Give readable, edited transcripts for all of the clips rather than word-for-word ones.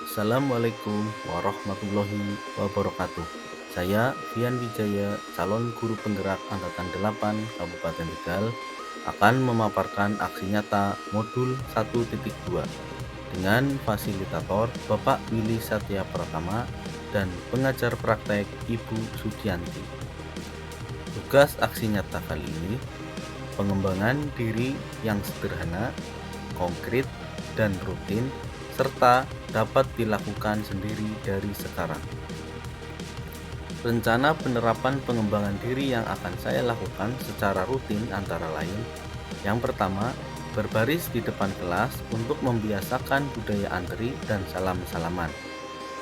Assalamualaikum warahmatullahi wabarakatuh. Saya Fian Wijaya, calon guru penggerak Angkatan 8 Kabupaten Tegal, akan memaparkan aksi nyata modul 1.2 dengan fasilitator Bapak Willy Satya Pratama dan pengajar praktek Ibu Sudianti. Tugas aksi nyata kali ini, pengembangan diri yang sederhana, konkret, dan rutin, serta dapat dilakukan sendiri dari sekarang. Rencana penerapan pengembangan diri yang akan saya lakukan secara rutin antara lain: yang pertama, berbaris di depan kelas untuk membiasakan budaya antri dan salam-salaman.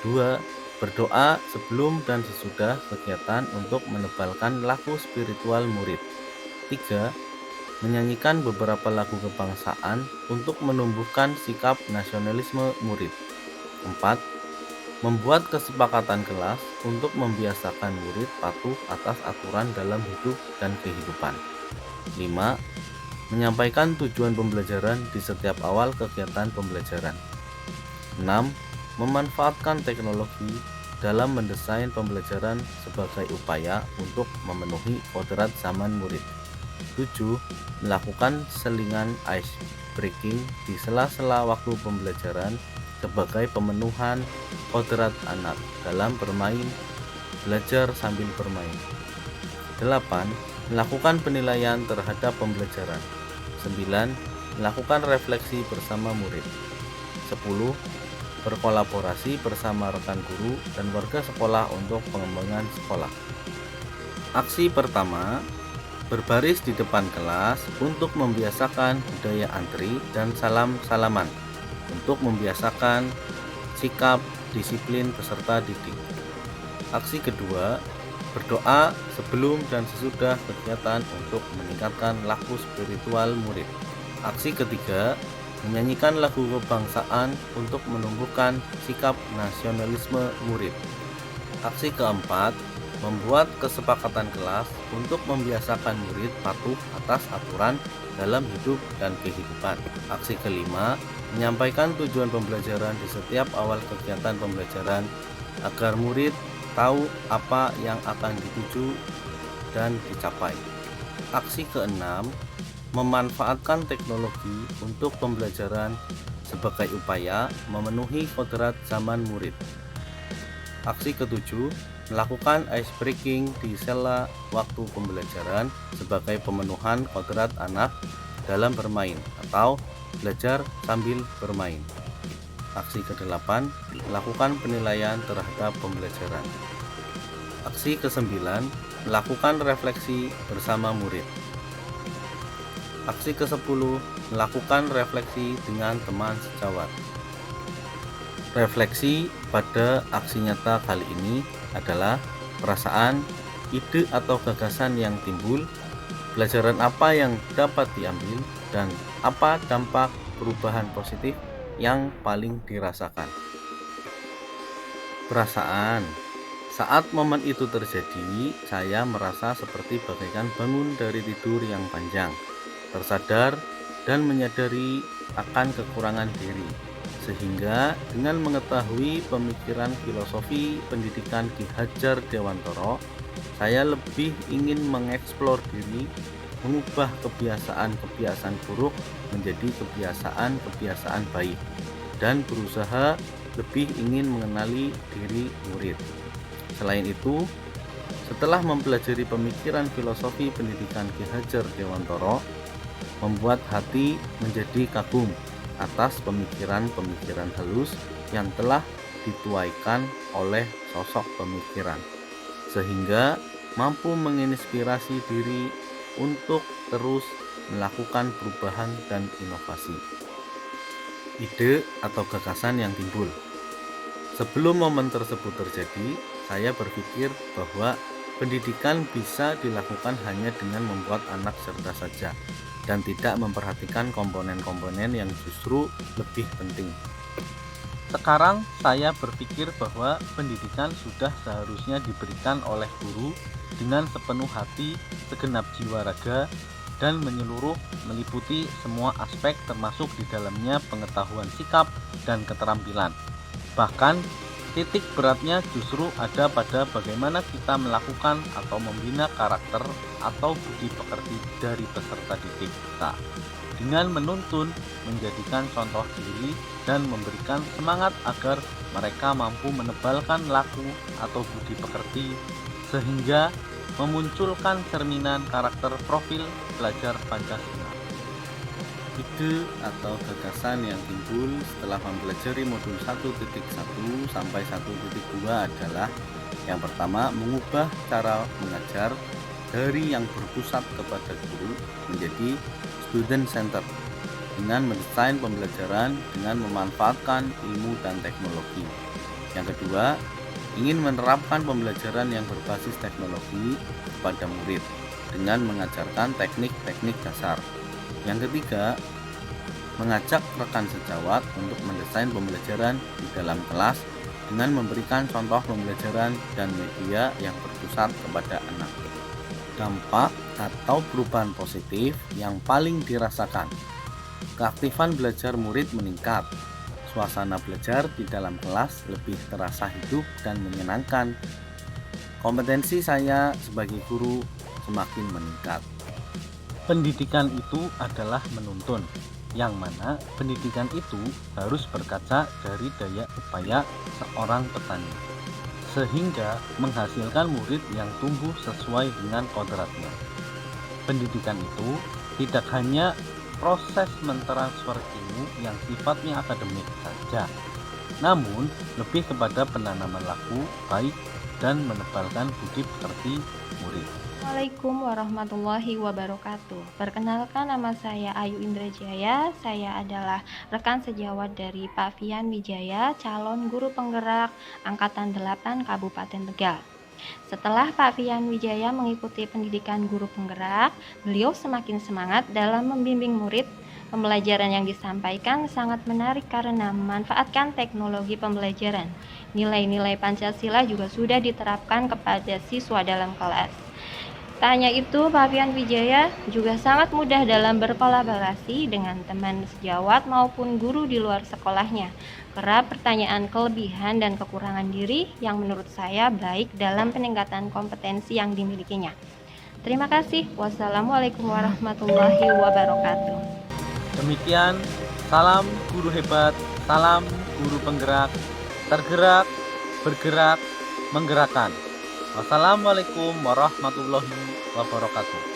2. Berdoa sebelum dan sesudah kegiatan untuk menebalkan laku spiritual murid. 3. Menyanyikan beberapa lagu kebangsaan untuk menumbuhkan sikap nasionalisme murid. 4. Membuat kesepakatan kelas untuk membiasakan murid patuh atas aturan dalam hidup dan kehidupan. 5. Menyampaikan tujuan pembelajaran di setiap awal kegiatan pembelajaran. 6. Memanfaatkan teknologi dalam mendesain pembelajaran sebagai upaya untuk memenuhi kodrat zaman murid. 7. Melakukan selingan ice breaking di sela-sela waktu pembelajaran sebagai pemenuhan kodrat anak dalam bermain, belajar sambil bermain. 8. Melakukan penilaian terhadap pembelajaran. 9. Melakukan refleksi bersama murid. 10. Berkolaborasi bersama rekan guru dan warga sekolah untuk pengembangan sekolah. Aksi pertama, berbaris di depan kelas untuk membiasakan budaya antri dan salam-salaman, untuk membiasakan sikap disiplin peserta didik. Aksi kedua, berdoa sebelum dan sesudah kegiatan untuk meningkatkan laku spiritual murid. Aksi ketiga, menyanyikan lagu kebangsaan untuk menumbuhkan sikap nasionalisme murid. Aksi keempat, membuat kesepakatan kelas untuk membiasakan murid patuh atas aturan dalam hidup dan kehidupan. Aksi kelima, menyampaikan tujuan pembelajaran di setiap awal kegiatan pembelajaran agar murid tahu apa yang akan dituju dan dicapai. Aksi keenam, memanfaatkan teknologi untuk pembelajaran sebagai upaya memenuhi kodrat zaman murid. Aksi ketujuh, melakukan ice breaking di sela waktu pembelajaran sebagai pemenuhan kodrat anak dalam bermain atau belajar sambil bermain. Aksi ke-8, melakukan penilaian terhadap pembelajaran. Aksi ke-9, melakukan refleksi bersama murid. Aksi ke-10, melakukan refleksi dengan teman sejawat. Refleksi pada aksi nyata kali ini adalah perasaan, ide atau gagasan yang timbul, pelajaran apa yang dapat diambil, dan apa dampak perubahan positif yang paling dirasakan. Perasaan. Saat momen itu terjadi, saya merasa seperti bagaikan bangun dari tidur yang panjang, tersadar dan menyadari akan kekurangan diri, sehingga dengan mengetahui pemikiran filosofi pendidikan Ki Hajar Dewantara, saya lebih ingin mengeksplor diri, mengubah kebiasaan-kebiasaan buruk menjadi kebiasaan-kebiasaan baik, dan berusaha lebih ingin mengenali diri murid. Selain itu, setelah mempelajari pemikiran filosofi pendidikan Ki Hajar Dewantara, membuat hati menjadi kagum atas pemikiran-pemikiran halus yang telah dituaikan oleh sosok pemikiran, sehingga mampu menginspirasi diri untuk terus melakukan perubahan dan inovasi. Ide atau gagasan yang timbul. Sebelum momen tersebut terjadi, saya berpikir bahwa pendidikan bisa dilakukan hanya dengan membuat anak cerdas saja dan tidak memperhatikan komponen-komponen yang justru lebih penting. Sekarang saya berpikir bahwa pendidikan sudah seharusnya diberikan oleh guru dengan sepenuh hati, segenap jiwa raga, dan menyeluruh meliputi semua aspek termasuk di dalamnya pengetahuan sikap dan keterampilan. Bahkan titik beratnya justru ada pada bagaimana kita melakukan atau membina karakter atau budi pekerti dari peserta didik kita dengan menuntun, menjadikan contoh diri, dan memberikan semangat agar mereka mampu menebalkan laku atau budi pekerti sehingga memunculkan cerminan karakter profil pelajar Pancasila. Ide atau gagasan yang timbul setelah mempelajari modul 1.1 sampai 1.2 adalah yang pertama, mengubah cara mengajar dari yang berpusat kepada guru menjadi student center dengan mendesain pembelajaran dengan memanfaatkan ilmu dan teknologi. Yang kedua, ingin menerapkan pembelajaran yang berbasis teknologi kepada murid dengan mengajarkan teknik-teknik dasar. Yang ketiga, mengajak rekan sejawat untuk mendesain pembelajaran di dalam kelas dengan memberikan contoh pembelajaran dan media yang berpusat kepada anak. Dampak atau perubahan positif yang paling dirasakan. Keaktifan belajar murid meningkat. Suasana belajar di dalam kelas lebih terasa hidup dan menyenangkan. Kompetensi saya sebagai guru semakin meningkat. Pendidikan itu adalah menuntun, yang mana pendidikan itu harus berkaca dari daya upaya seorang petani, sehingga menghasilkan murid yang tumbuh sesuai dengan kodratnya. Pendidikan itu tidak hanya proses mentransfer ilmu yang sifatnya akademik saja, namun lebih kepada penanaman laku baik dan menebalkan budi pekerti murid. Assalamualaikum warahmatullahi wabarakatuh. Perkenalkan, nama saya Ayu Indrajaya. Saya adalah rekan sejawat dari Pak Fian Wijaya, calon guru penggerak Angkatan 8 Kabupaten Tegal. Setelah Pak Fian Wijaya mengikuti pendidikan guru penggerak, beliau semakin semangat dalam membimbing murid. Pembelajaran yang disampaikan sangat menarik karena memanfaatkan teknologi pembelajaran. Nilai-nilai Pancasila juga sudah diterapkan kepada siswa dalam kelas. Tak hanya itu, Pak Fian Wijaya juga sangat mudah dalam berkolaborasi dengan teman sejawat maupun guru di luar sekolahnya. Kerap pertanyaan kelebihan dan kekurangan diri yang menurut saya baik dalam peningkatan kompetensi yang dimilikinya. Terima kasih. Wassalamualaikum warahmatullahi wabarakatuh. Demikian, salam guru hebat, salam guru penggerak, tergerak, bergerak, menggerakkan. Wassalamualaikum warahmatullahi wabarakatuh.